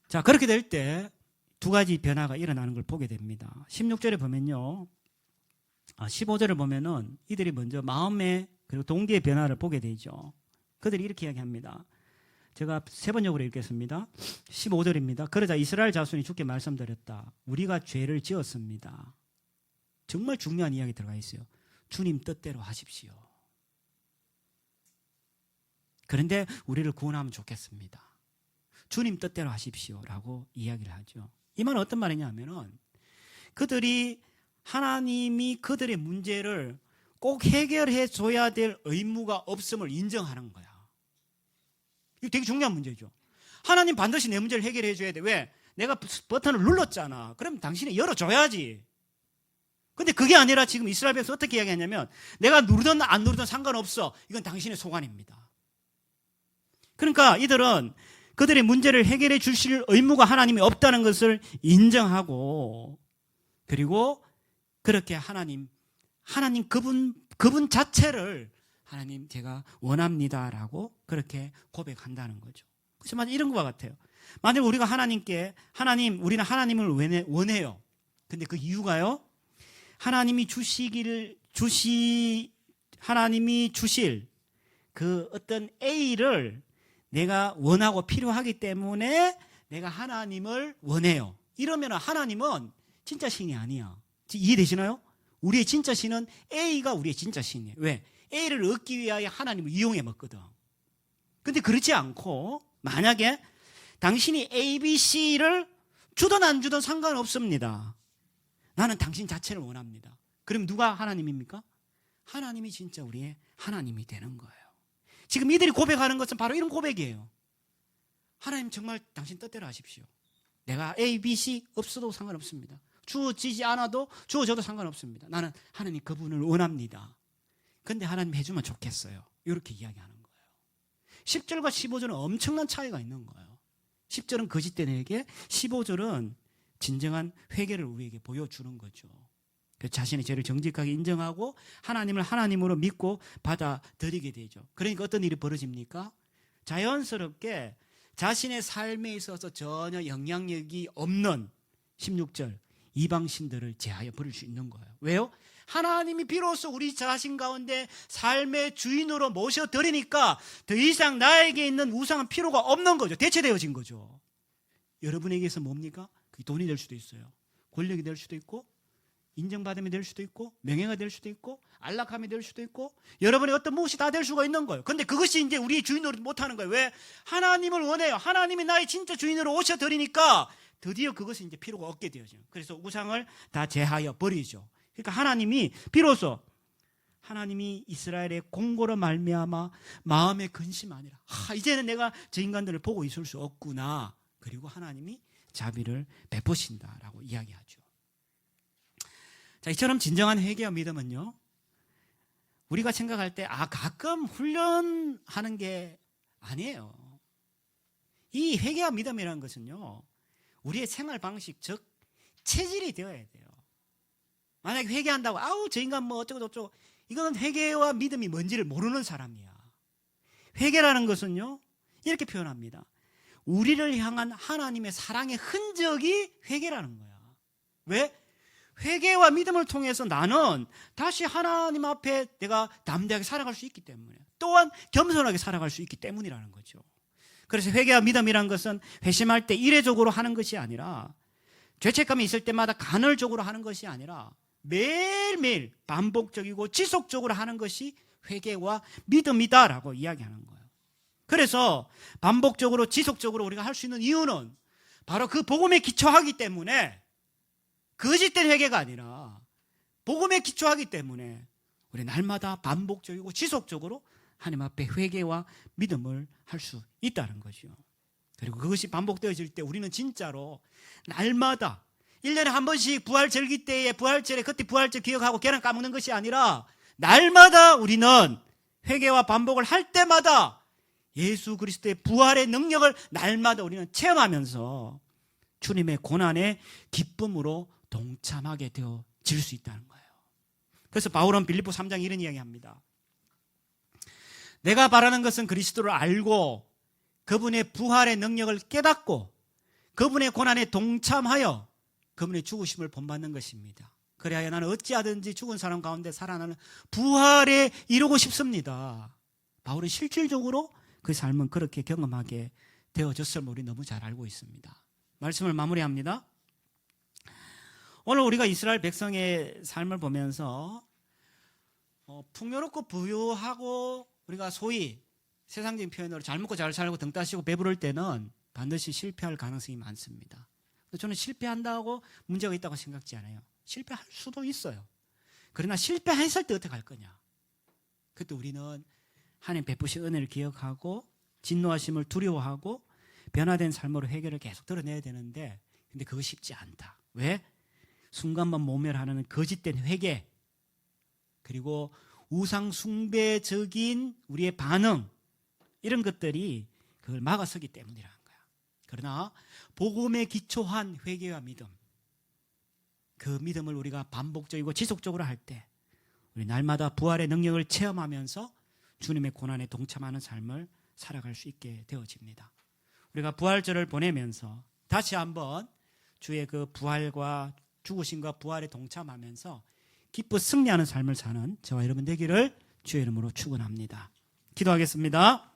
자, 그렇게 될 때 두 가지 변화가 일어나는 걸 보게 됩니다. 16절에 보면요, 15절을 보면은 이들이 먼저 마음의 그리고 동기의 변화를 보게 되죠. 그들이 이렇게 이야기합니다. 제가 세 번역으로 읽겠습니다. 15절입니다. 그러자 이스라엘 자손이 주께 말씀드렸다. 우리가 죄를 지었습니다. 정말 중요한 이야기 들어가 있어요. 주님 뜻대로 하십시오. 그런데 우리를 구원하면 좋겠습니다. 주님 뜻대로 하십시오라고 이야기를 하죠. 이 말은 어떤 말이냐면은 그들이 하나님이 그들의 문제를 꼭 해결해 줘야 될 의무가 없음을 인정하는 거야. 이거 되게 중요한 문제죠. 하나님 반드시 내 문제를 해결해 줘야 돼. 왜? 내가 버튼을 눌렀잖아. 그럼 당신이 열어줘야지. 근데 그게 아니라 지금 이스라엘 백성 어떻게 이야기하냐면 내가 누르든 안 누르든 상관없어. 이건 당신의 소관입니다. 그러니까 이들은 그들의 문제를 해결해 주실 의무가 하나님이 없다는 것을 인정하고, 그리고 그렇게 하나님 그분 자체를 하나님 제가 원합니다라고 그렇게 고백한다는 거죠. 그래서 만약 이런 것과 같아요. 만약 우리가 하나님께 우리는 하나님을 원해요. 근데 그 이유가요, 하나님이 주실 그 어떤 A를 내가 원하고 필요하기 때문에 내가 하나님을 원해요. 이러면 하나님은 진짜 신이 아니야. 이해되시나요? 우리의 진짜 신은 A가 우리의 진짜 신이에요. 왜? A를 얻기 위하여 하나님을 이용해 먹거든. 근데 그렇지 않고 만약에 당신이 A, B, C를 주든 안 주든 상관없습니다. 나는 당신 자체를 원합니다. 그럼 누가 하나님입니까? 하나님이 진짜 우리의 하나님이 되는 거예요. 지금 이들이 고백하는 것은 바로 이런 고백이에요. 하나님 정말 당신 뜻대로 하십시오. 내가 A, B, C 없어도 상관없습니다. 주어지지 않아도 주어져도 상관없습니다. 나는 하나님 그분을 원합니다. 근데 하나님 해주면 좋겠어요. 이렇게 이야기하는 거예요. 10절과 15절은 엄청난 차이가 있는 거예요. 10절은 거짓된 회개, 15절은 진정한 회개를 우리에게 보여주는 거죠. 자신의 죄를 정직하게 인정하고 하나님을 하나님으로 믿고 받아들이게 되죠. 그러니까 어떤 일이 벌어집니까? 자연스럽게 자신의 삶에 있어서 전혀 영향력이 없는 16절 이방신들을 제하여 버릴 수 있는 거예요. 왜요? 하나님이 비로소 우리 자신 가운데 삶의 주인으로 모셔드리니까 더 이상 나에게 있는 우상은 필요가 없는 거죠. 대체되어진 거죠. 여러분에게서 뭡니까? 그게 돈이 될 수도 있어요. 권력이 될 수도 있고, 인정받음이 될 수도 있고, 명예가 될 수도 있고, 안락함이 될 수도 있고, 여러분의 어떤 무엇이 다 될 수가 있는 거예요. 근데 그것이 이제 우리의 주인으로 못하는 거예요. 왜? 하나님을 원해요. 하나님이 나의 진짜 주인으로 오셔드리니까 드디어 그것이 이제 필요가 없게 되어져요. 그래서 우상을 다 제하여 버리죠. 그러니까 하나님이 비로소 하나님이 이스라엘의 공고로 말미암아 마음의 근심 아니라 이제는 내가 저 인간들을 보고 있을 수 없구나. 그리고 하나님이 자비를 베푸신다라고 이야기하죠. 자, 이처럼 진정한 회개와 믿음은요, 우리가 생각할 때 가끔 훈련하는 게 아니에요. 이 회개와 믿음이라는 것은요, 우리의 생활 방식, 즉 체질이 되어야 돼요. 만약에 회개한다고 저 인간 뭐 어쩌고 저쩌고, 이거는 회개와 믿음이 뭔지를 모르는 사람이야. 회개라는 것은요, 이렇게 표현합니다. 우리를 향한 하나님의 사랑의 흔적이 회개라는 거야. 왜? 회개와 믿음을 통해서 나는 다시 하나님 앞에 내가 담대하게 살아갈 수 있기 때문에, 또한 겸손하게 살아갈 수 있기 때문이라는 거죠. 그래서 회개와 믿음이란 것은 회심할 때 이례적으로 하는 것이 아니라, 죄책감이 있을 때마다 간헐적으로 하는 것이 아니라 매일매일 반복적이고 지속적으로 하는 것이 회개와 믿음이다라고 이야기하는 거예요. 그래서 반복적으로 지속적으로 우리가 할 수 있는 이유는 바로 그 복음에 기초하기 때문에, 거짓된 회개가 아니라 복음에 기초하기 때문에 우리 날마다 반복적이고 지속적으로 하나님 앞에 회개와 믿음을 할 수 있다는 거죠. 그리고 그것이 반복되어질 때 우리는 진짜로 날마다 1년에 한 번씩 부활절기 때에 부활절에 그때 부활절 기억하고 계란 까먹는 것이 아니라 날마다 우리는 회개와 반복을 할 때마다 예수 그리스도의 부활의 능력을 날마다 우리는 체험하면서 주님의 고난의 기쁨으로 동참하게 되어질 수 있다는 거예요. 그래서 바울은 빌립보 3장 이런 이야기합니다. 내가 바라는 것은 그리스도를 알고 그분의 부활의 능력을 깨닫고 그분의 고난에 동참하여 그분의 죽으심을 본받는 것입니다. 그래야 나는 어찌하든지 죽은 사람 가운데 살아나는 부활에 이루고 싶습니다. 바울은 실질적으로 그 삶은 그렇게 경험하게 되어졌음을 우리 너무 잘 알고 있습니다. 말씀을 마무리합니다. 오늘 우리가 이스라엘 백성의 삶을 보면서 풍요롭고 부유하고 우리가 소위 세상적인 표현으로 잘 먹고 잘 살고 등 따시고 배부를 때는 반드시 실패할 가능성이 많습니다. 저는 실패한다고 문제가 있다고 생각지 않아요. 실패할 수도 있어요. 그러나 실패했을 때 어떻게 할 거냐? 그때 우리는 하나님 베푸신 은혜를 기억하고 진노하심을 두려워하고 변화된 삶으로 회개를 계속 드러내야 되는데, 근데 그거 쉽지 않다. 왜? 순간만 모멸하는 거짓된 회개, 그리고 우상 숭배적인 우리의 반응, 이런 것들이 그걸 막아서기 때문이라는 거야. 그러나 복음에 기초한 회개와 믿음, 그 믿음을 우리가 반복적이고 지속적으로 할 때 우리 날마다 부활의 능력을 체험하면서 주님의 고난에 동참하는 삶을 살아갈 수 있게 되어집니다. 우리가 부활절을 보내면서 다시 한번 주의 그 부활과 죽으심과 부활에 동참하면서 기뻐 승리하는 삶을 사는 저와 여러분 되기를 주의 이름으로 축원합니다. 기도하겠습니다.